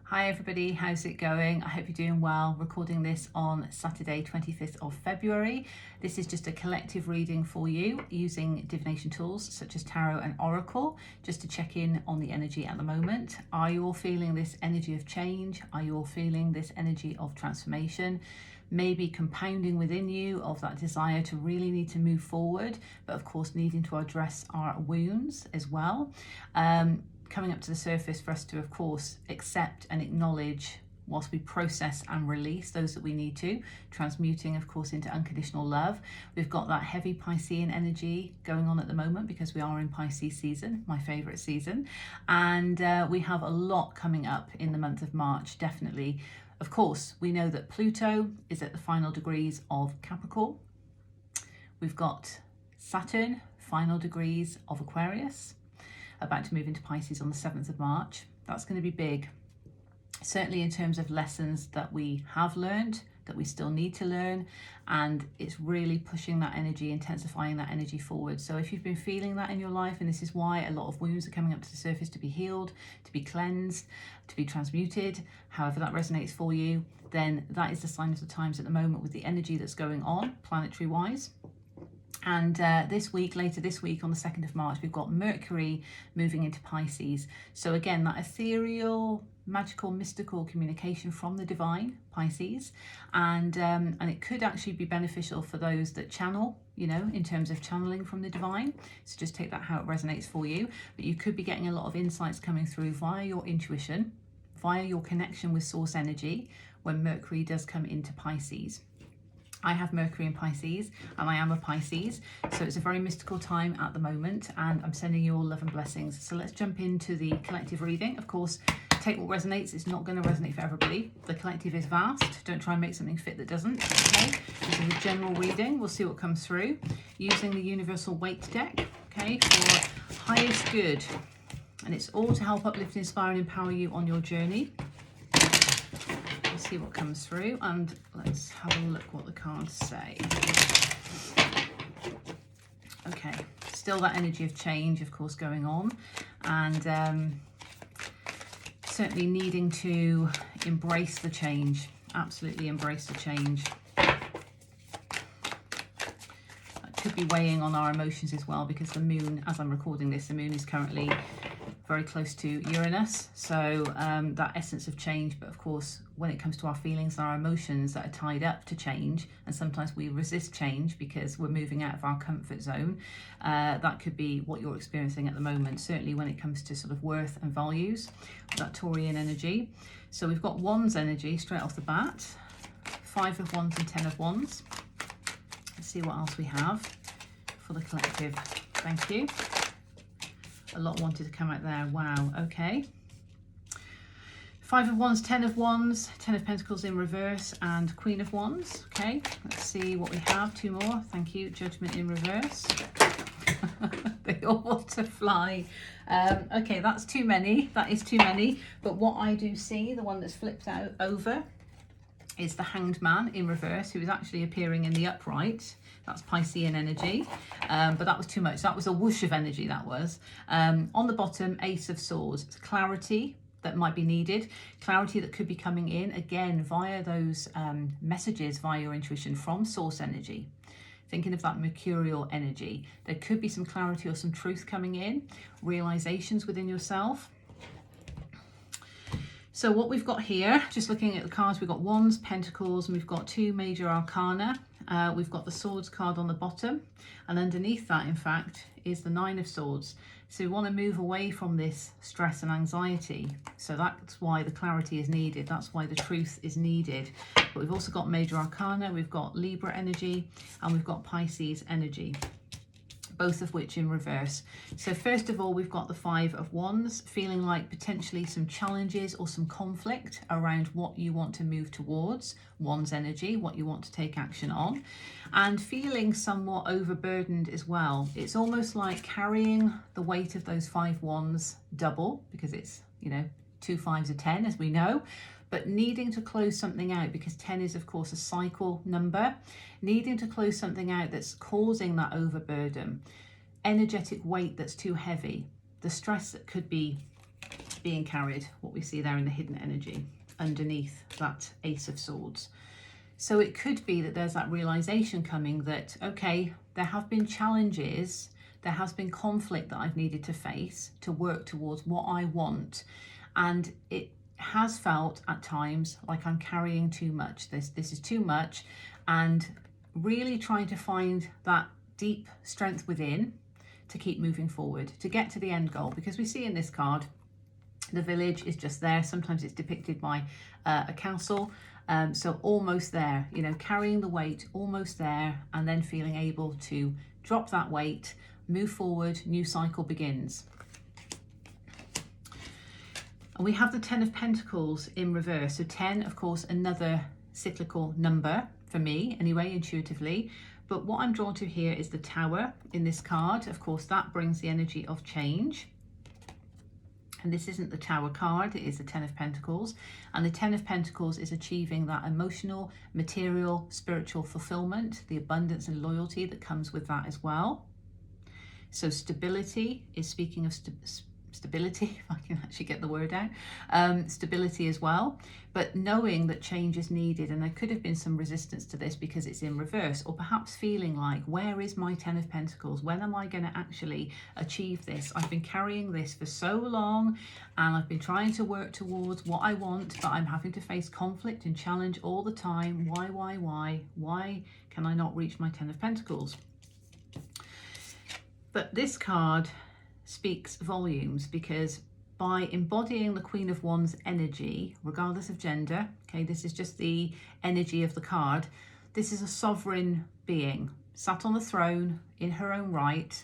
Hi everybody, how's it going? I hope you're doing well. Recording this on Saturday 25th of February. This is just a collective reading for you using divination tools such as tarot and oracle, just to check in on the energy at the moment. Are you all feeling this energy of change? Are you all feeling this energy of transformation? Maybe compounding within you of that desire to really need to move forward, but of course needing to address our wounds as well. Coming up to the surface for us to, of course, accept and acknowledge whilst we process and release those that we need to, transmuting, of course, into unconditional love. We've got that heavy Piscean energy going on at the moment because we are in Pisces season, my favourite season. And we have a lot coming up in the month of March, definitely. Of course, we know that Pluto is at the final degrees of Capricorn. We've got Saturn, final degrees of Aquarius, about to move into Pisces on the 7th of March. That's going to be big, certainly in terms of lessons that we have learned, that we still need to learn, and it's really pushing that energy, intensifying that energy forward. So if you've been feeling that in your life, and this is why a lot of wounds are coming up to the surface to be healed, to be cleansed, to be transmuted, however that resonates for you, then that is the sign of the times at the moment with the energy that's going on planetary wise. And this week, later this week on the 2nd of March, we've got Mercury moving into Pisces. So again, that ethereal, magical, mystical communication from the divine, Pisces. And it could actually be beneficial for those that channel, you know, in terms of channeling from the divine. So just take that how it resonates for you. But you could be getting a lot of insights coming through via your intuition, via your connection with source energy when Mercury does come into Pisces. I have Mercury in Pisces and I am a Pisces, so it's a very mystical time at the moment, and I'm sending you all love and blessings. So let's jump into the collective reading. Of course, take what resonates. It's not going to resonate for everybody. The collective is vast. Don't try and make something fit that doesn't. Okay, this is a general reading. We'll see what comes through using the Universal Weight deck, okay, for highest good. And it's all to help uplift, inspire and empower you on your journey. See what comes through, and let's have a look what the cards say. Okay, still that energy of change, of course, going on, and certainly needing to embrace the change. Absolutely embrace the change. That could be weighing on our emotions as well, because the moon, as I'm recording this, the moon is currently very close to Uranus, so that essence of change. But of course, when it comes to our feelings and our emotions that are tied up to change, and sometimes we resist change because we're moving out of our comfort zone, that could be what you're experiencing at the moment, certainly when it comes to sort of worth and values, that Taurian energy. So we've got Wands energy straight off the bat, 5 of Wands and 10 of Wands. Let's see what else we have for the collective. Thank you. A lot wanted to come out there. Wow, okay. 5 of Wands, 10 of Wands, 10 of Pentacles in reverse, and Queen of Wands. Okay, let's see what we have. 2 more. Thank you. Judgment in reverse. They all want to fly. Okay, that's too many. That is too many. But what I do see, the one that's flipped out over, is the Hanged Man in reverse, who is actually appearing in the upright. That's Piscean energy, but that was too much. That was a whoosh of energy, that was. On the bottom, Ace of Swords. It's clarity that might be needed, clarity that could be coming in, again, via those messages, via your intuition from source energy. Thinking of that mercurial energy. There could be some clarity or some truth coming in, realizations within yourself. So what we've got here, just looking at the cards, we've got Wands, Pentacles, and we've got 2 major arcana. We've got the Swords card on the bottom, and underneath that, in fact, is the 9 of Swords. So we want to move away from this stress and anxiety. So that's why the clarity is needed. That's why the truth is needed. But we've also got major arcana, we've got Libra energy, and we've got Pisces energy, both of which in reverse. So first of all, we've got the 5 of Wands, feeling like potentially some challenges or some conflict around what you want to move towards, Wands energy, what you want to take action on, and feeling somewhat overburdened as well. It's almost like carrying the weight of those 5 Wands double, because it's, you know, 2 5s are 10, as we know, but needing to close something out, because 10 is of course a cycle number, needing to close something out that's causing that overburden, energetic weight that's too heavy, the stress that could be being carried, what we see there in the hidden energy underneath that Ace of Swords. So it could be that there's that realization coming that, okay, there have been challenges, there has been conflict that I've needed to face to work towards what I want. And it has felt at times like I'm carrying too much. This is too much. And really trying to find that deep strength within to keep moving forward, to get to the end goal. Because we see in this card, the village is just there. Sometimes it's depicted by a castle. So almost there, you know, carrying the weight, almost there, and then feeling able to drop that weight, move forward, new cycle begins. And we have the 10 of Pentacles in reverse. So 10, of course, another cyclical number for me, anyway, intuitively. But what I'm drawn to here is the Tower in this card. Of course, that brings the energy of change. And this isn't the Tower card, it is the 10 of Pentacles. And the 10 of Pentacles is achieving that emotional, material, spiritual fulfillment, the abundance and loyalty that comes with that as well. So stability is speaking of stability, if I can actually get the word out, stability as well, but knowing that change is needed. And there could have been some resistance to this because it's in reverse, or perhaps feeling like, where is my 10 of Pentacles? When am I going to actually achieve this? I've been carrying this for so long and I've been trying to work towards what I want, but I'm having to face conflict and challenge all the time. Why can I not reach my 10 of Pentacles? But this card speaks volumes, because by embodying the Queen of Wands energy, regardless of gender, okay, this is just the energy of the card. This is a sovereign being, sat on the throne in her own right,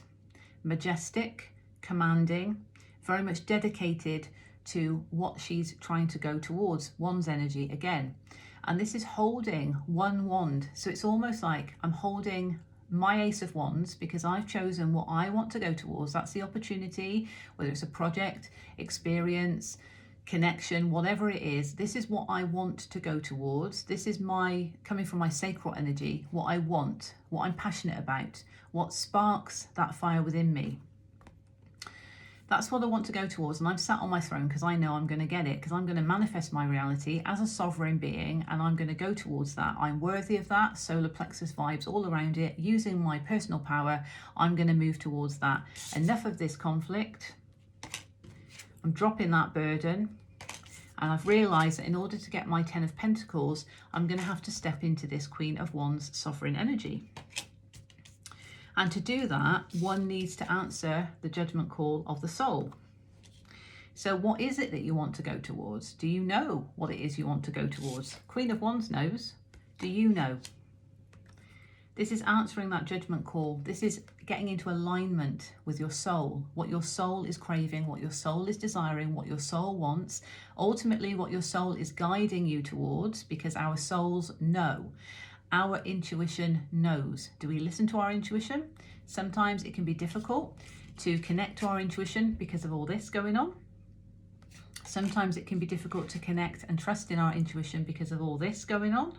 majestic, commanding, very much dedicated to what she's trying to go towards, Wands energy again. And this is holding one wand. So it's almost like I'm holding my Ace of Wands because I've chosen what I want to go towards. That's the opportunity, whether it's a project, experience, connection, whatever it is. This is what I want to go towards. This is my, coming from my sacral energy, what I want, what I'm passionate about, what sparks that fire within me. That's what I want to go towards, and I'm sat on my throne because I know I'm going to get it, because I'm going to manifest my reality as a sovereign being, and I'm going to go towards that. I'm worthy of that. Solar plexus vibes all around it. Using my personal power, I'm going to move towards that. Enough of this conflict. I'm dropping that burden, and I've realised that in order to get my 10 of Pentacles, I'm going to have to step into this Queen of Wands sovereign energy. And to do that, one needs to answer the judgment call of the soul. So what is it that you want to go towards? Do you know what it is you want to go towards? Queen of Wands knows. Do you know? This is answering that judgment call. This is getting into alignment with your soul, what your soul is craving, what your soul is desiring, what your soul wants, ultimately what your soul is guiding you towards, because our souls know. Our intuition knows. Do we listen to our intuition? Sometimes it can be difficult to connect to our intuition because of all this going on. Sometimes it can be difficult to connect and trust in our intuition because of all this going on.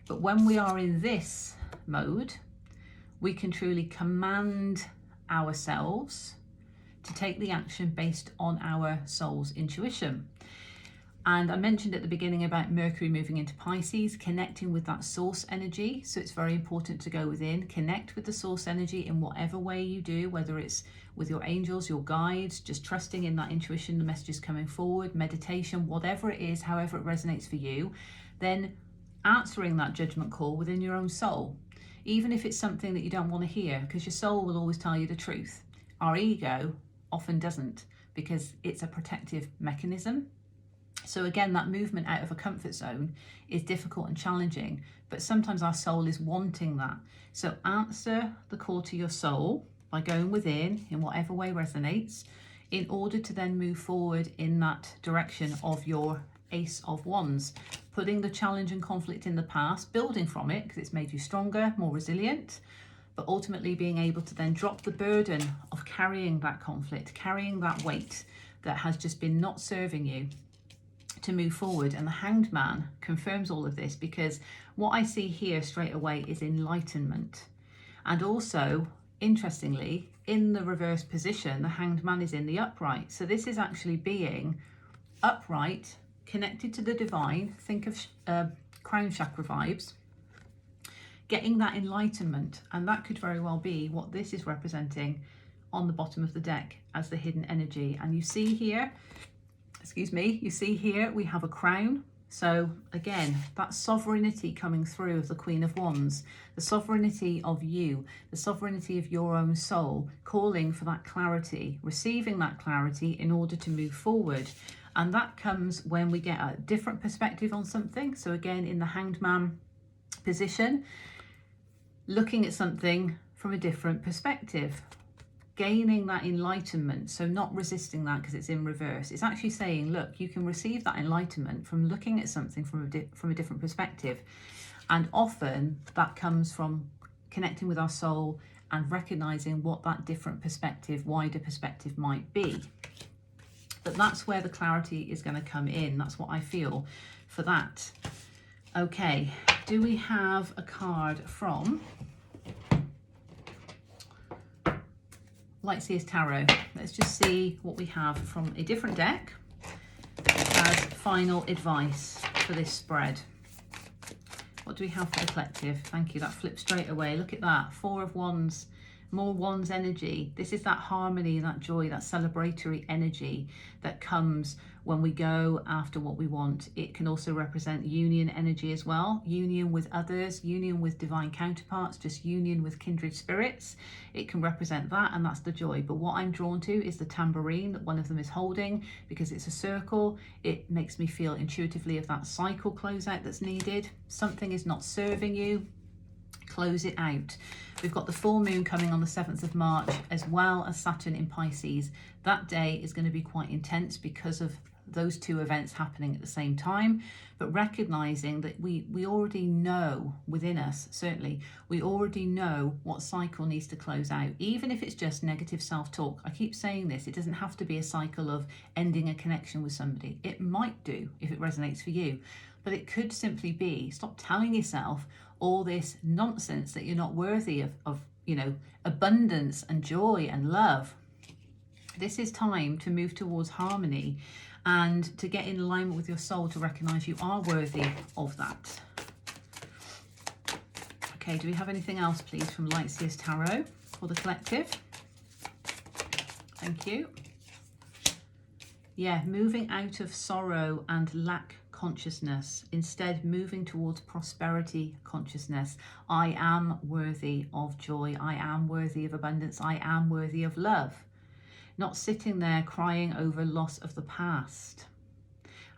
But when we are in this mode, we can truly command ourselves to take the action based on our soul's intuition. And I mentioned at the beginning about Mercury moving into Pisces, connecting with that source energy. So it's very important to go within, connect with the source energy in whatever way you do, whether it's with your angels, your guides, just trusting in that intuition, the messages coming forward, meditation, whatever it is, however it resonates for you, then answering that judgment call within your own soul, even if it's something that you don't want to hear, because your soul will always tell you the truth. Our ego often doesn't, because it's a protective mechanism. So again, that movement out of a comfort zone is difficult and challenging, but sometimes our soul is wanting that. So answer the call to your soul by going within in whatever way resonates, in order to then move forward in that direction of your Ace of Wands, putting the challenge and conflict in the past, building from it because it's made you stronger, more resilient, but ultimately being able to then drop the burden of carrying that conflict, carrying that weight that has just been not serving you, to move forward. And the Hanged Man confirms all of this, because what I see here straight away is enlightenment, and also interestingly, in the reverse position, the Hanged Man is in the upright. So this is actually being upright, connected to the divine. Think of crown chakra vibes, getting that enlightenment. And that could very well be what this is representing on the bottom of the deck as the hidden energy. And you see here, excuse me, you see here we have a crown. So again, that sovereignty coming through of the Queen of Wands, the sovereignty of you, the sovereignty of your own soul, calling for that clarity, receiving that clarity in order to move forward. And that comes when we get a different perspective on something. So again, in the Hanged Man position, looking at something from a different perspective, gaining that enlightenment. So not resisting that because it's in reverse. It's actually saying, look, you can receive that enlightenment from looking at something from a different perspective. And often that comes from connecting with our soul and recognizing what that different perspective, wider perspective might be. But that's where the clarity is going to come in. That's what I feel for that. Okay, do we have a card from Lightseers Tarot? Let's just see what we have from a different deck as final advice for this spread. What do we have for the collective? Thank you, that flipped straight away. Look at that, 4 of Wands, more Wands energy. This is that harmony, that joy, that celebratory energy that comes when we go after what we want. It can also represent union energy as well, union with others, union with divine counterparts, just union with kindred spirits. It can represent that, and that's the joy. But what I'm drawn to is the tambourine that one of them is holding, because it's a circle. It makes me feel intuitively of that cycle closeout that's needed. Something is not serving you, close it out. We've got the full moon coming on the 7th of March, as well as Saturn in Pisces. That day is going to be quite intense because of those two events happening at the same time, but recognizing that we already know within us, certainly, we already know what cycle needs to close out, even if it's just negative self-talk. I keep saying this, it doesn't have to be a cycle of ending a connection with somebody. It might do if it resonates for you, but it could simply be stop telling yourself all this nonsense that you're not worthy of abundance and joy and love. This is time to move towards harmony and to get in alignment with your soul, to recognize you are worthy of that. Okay, do we have anything else, please, from Lightseers Tarot for the collective? Thank you. Yeah, moving out of sorrow and lack consciousness, instead moving towards prosperity consciousness. I am worthy of joy. I am worthy of abundance. I am worthy of love. Not sitting there crying over loss of the past.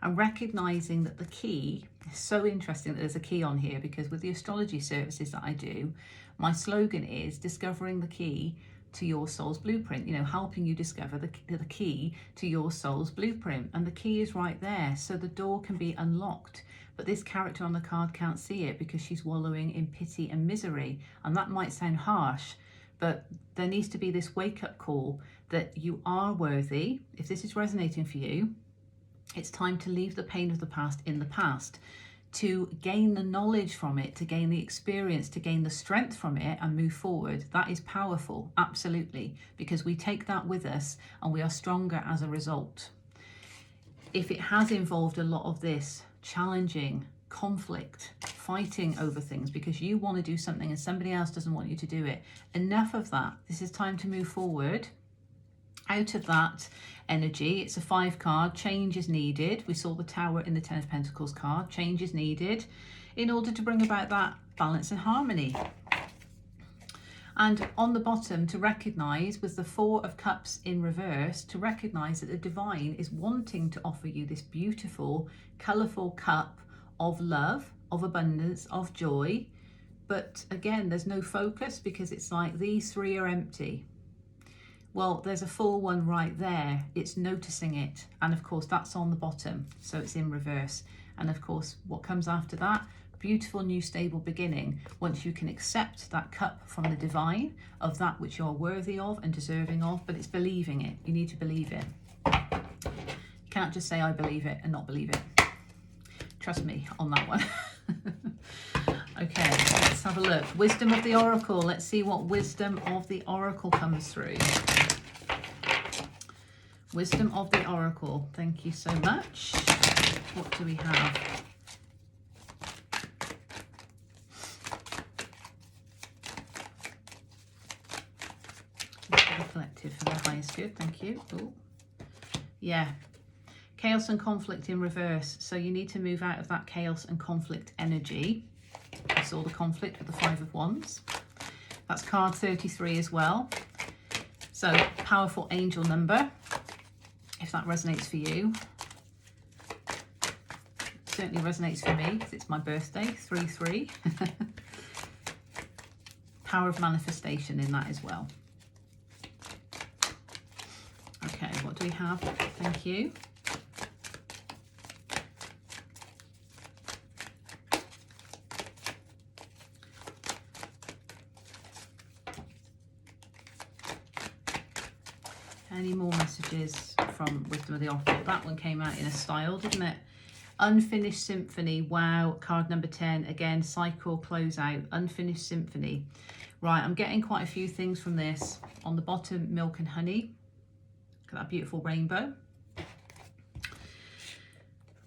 And recognizing that the key is so interesting that there's a key on here, because with the astrology services that I do, my slogan is discovering the key to your soul's blueprint, helping you discover the key to your soul's blueprint. And the key is right there, so the door can be unlocked. But this character on the card can't see it because she's wallowing in pity and misery. And that might sound harsh, but there needs to be this wake-up call that you are worthy. If this is resonating for you, it's time to leave the pain of the past in the past, to gain the knowledge from it, to gain the experience, to gain the strength from it and move forward. That is powerful, absolutely, because we take that with us and we are stronger as a result. If it has involved a lot of this challenging, conflict, fighting over things because you want to do something and somebody else doesn't want you to do it, enough of that. This is time to move forward out of that energy. It's a 5 card. Change is needed. We saw the Tower in the 10 of Pentacles card. Change is needed in order to bring about that balance and harmony. And on the bottom, to recognize with the 4 of Cups in reverse, to recognize that the divine is wanting to offer you this beautiful, colorful cup of love, of abundance, of joy. But again, there's no focus because it's like these 3 are empty. Well, there's a full one right there. It's noticing it. And of course, that's on the bottom. So it's in reverse. And of course, what comes after that? Beautiful new stable beginning. Once you can accept that cup from the divine of that which you're worthy of and deserving of, but it's believing it. You need to believe it. You can't just say, I believe it and not believe it. Trust me on that one. Okay, let's have a look. Wisdom of the Oracle. Let's see what wisdom of the Oracle comes through. Wisdom of the Oracle. Thank you so much. What do we have? The collective for their highest good. Thank you. Ooh. Yeah. Chaos and conflict in reverse. So you need to move out of that chaos and conflict energy. I saw the conflict with the Five of Wands. That's card 33 as well. So powerful angel number, if that resonates for you. It certainly resonates for me because it's my birthday, 3-3. Power of manifestation in that as well. Okay, what do we have? Thank you. Any more messages from Wisdom of the Oracle? That one came out in a style, didn't it? Unfinished Symphony. Wow. Card number 10. Again, cycle, close out. Unfinished Symphony. Right, I'm getting quite a few things from this. On the bottom, milk and honey. Look at that beautiful rainbow.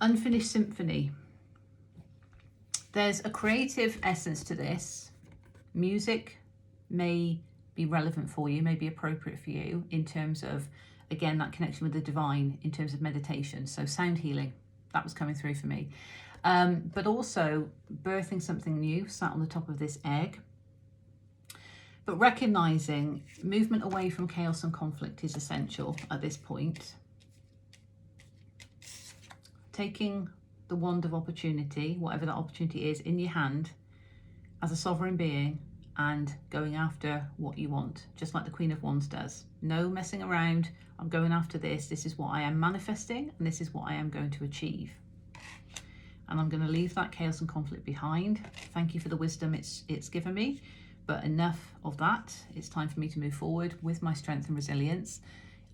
Unfinished Symphony. There's a creative essence to this. Music may be relevant for you, may be appropriate for you in terms of, again, that connection with the divine in terms of meditation. So sound healing, that was coming through for me. But also birthing something new, sat on the top of this egg. But recognizing movement away from chaos and conflict is essential at this point. Taking the wand of opportunity, whatever that opportunity is, in your hand as a sovereign being, and going after what you want, just like the Queen of Wands does. No messing around. I'm going after this. This is what I am manifesting, and this is what I am going to achieve. And I'm going to leave that chaos and conflict behind. Thank you for the wisdom it's given me, but enough of that. It's time for me to move forward with my strength and resilience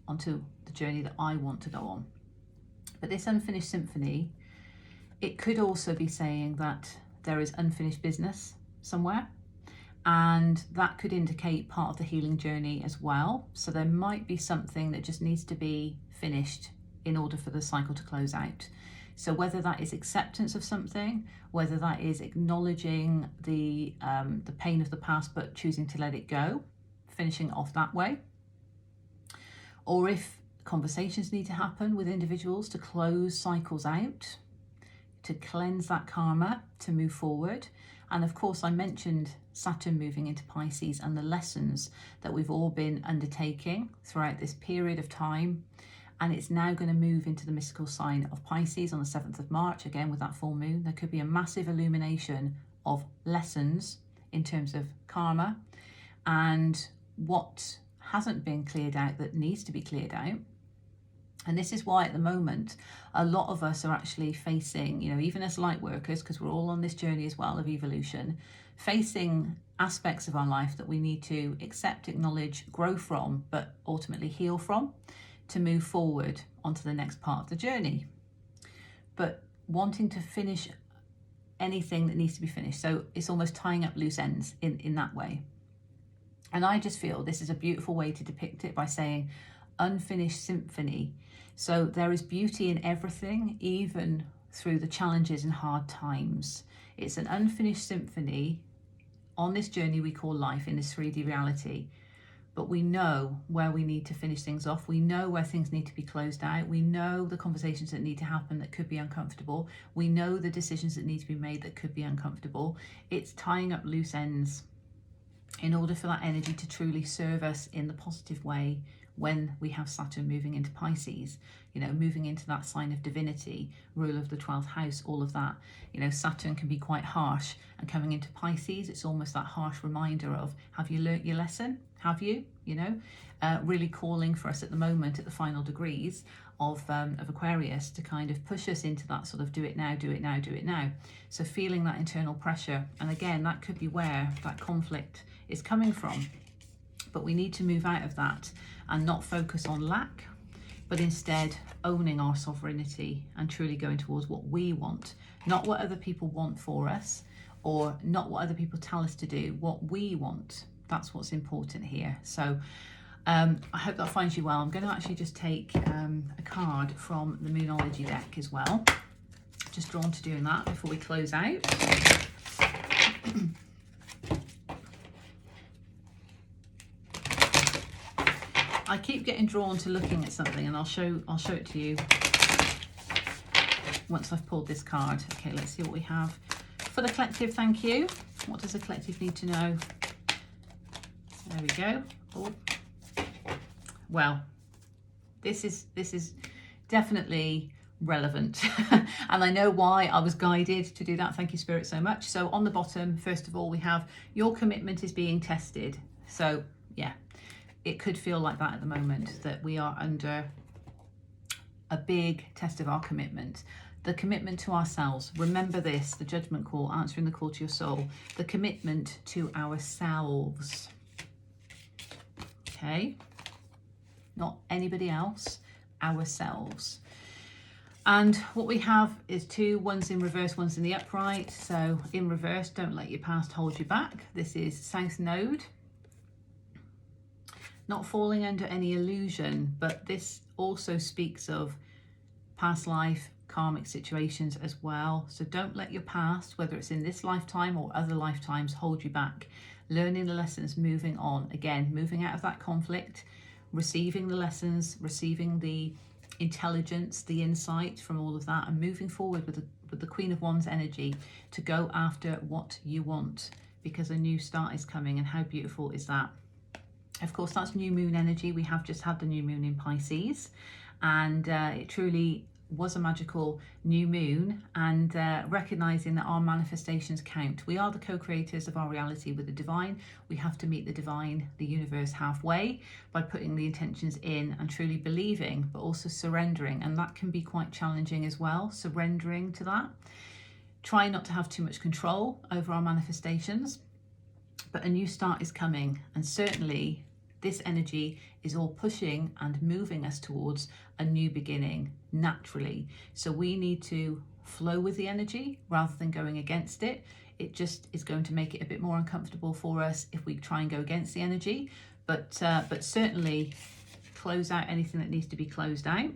onto the journey that I want to go on. But this unfinished symphony, it could also be saying that there is unfinished business somewhere. And that could indicate part of the healing journey as well. So there might be something that just needs to be finished in order for the cycle to close out. So whether that is acceptance of something, whether that is acknowledging the pain of the past but choosing to let it go, finishing off that way, or if conversations need to happen with individuals to close cycles out, to cleanse that karma, to move forward. And of course, I mentioned Saturn moving into Pisces and the lessons that we've all been undertaking throughout this period of time. And it's now going to move into the mystical sign of Pisces on the 7th of March, again with that full moon. There could be a massive illumination of lessons in terms of karma and what hasn't been cleared out that needs to be cleared out. And this is why at the moment, a lot of us are actually facing, even as light workers, because we're all on this journey as well of evolution, facing aspects of our life that we need to accept, acknowledge, grow from, but ultimately heal from to move forward onto the next part of the journey. But wanting to finish anything that needs to be finished. So it's almost tying up loose ends in that way. And I just feel this is a beautiful way to depict it by saying unfinished symphony. So there is beauty in everything, even through the challenges and hard times. It's an unfinished symphony on this journey we call life in this 3D reality. But we know where we need to finish things off. We know where things need to be closed out. We know the conversations that need to happen that could be uncomfortable. We know the decisions that need to be made that could be uncomfortable. It's tying up loose ends in order for that energy to truly serve us in the positive way when we have Saturn moving into Pisces, moving into that sign of divinity, rule of the 12th house, all of that. Saturn can be quite harsh, and coming into Pisces, it's almost that harsh reminder of, have you learnt your lesson? Have you? Really calling for us at the moment at the final degrees of Aquarius to kind of push us into that sort of do it now, do it now, do it now. So feeling that internal pressure. And again, that could be where that conflict is coming from. But we need to move out of that and not focus on lack, but instead owning our sovereignty and truly going towards what we want, not what other people want for us or not what other people tell us to do, what we want. That's what's important here. So I hope that finds you well. I'm going to actually just take a card from the Moonology deck as well. Just drawn to doing that before we close out. I keep getting drawn to looking at something, and I'll show it to you once I've pulled this card. Okay, let's see what we have for the collective. Thank you. What does the collective need to know? There we go. Oh. Well, this is definitely relevant and I know why I was guided to do that. Thank you, Spirit, so much. So on the bottom, first of all, we have your commitment is being tested. So yeah, it could feel like that at the moment, that we are under a big test of our commitment. The commitment to ourselves. Remember this, the judgment call, answering the call to your soul. The commitment to ourselves. Okay? Not anybody else, ourselves. And what we have is two, one's in reverse, one's in the upright. So in reverse, don't let your past hold you back. This is South Node. Not falling under any illusion, but this also speaks of past life, karmic situations as well. So don't let your past, whether it's in this lifetime or other lifetimes, hold you back. Learning the lessons, moving on. Again, moving out of that conflict, receiving the lessons, receiving the intelligence, the insight from all of that, and moving forward with the Queen of Wands energy to go after what you want, because a new start is coming. And how beautiful is that? Of course, that's new moon energy. We have just had the new moon in Pisces, and it truly was a magical new moon, and recognizing that our manifestations count. We are the co-creators of our reality with the divine. We have to meet the divine, the universe, halfway by putting the intentions in and truly believing, but also surrendering. And that can be quite challenging as well, surrendering to that. Try not to have too much control over our manifestations, but a new start is coming, and certainly this energy is all pushing and moving us towards a new beginning naturally. So we need to flow with the energy rather than going against it. It just is going to make it a bit more uncomfortable for us if we try and go against the energy, but certainly close out anything that needs to be closed out.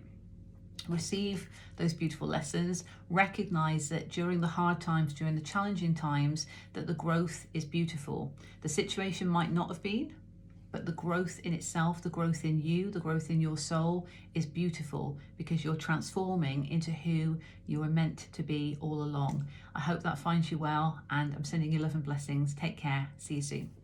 Receive those beautiful lessons. Recognize that during the hard times, during the challenging times, that the growth is beautiful. The situation might not have been, but the growth in itself, the growth in you, the growth in your soul is beautiful, because you're transforming into who you were meant to be all along. I hope that finds you well, and I'm sending you love and blessings. Take care. See you soon.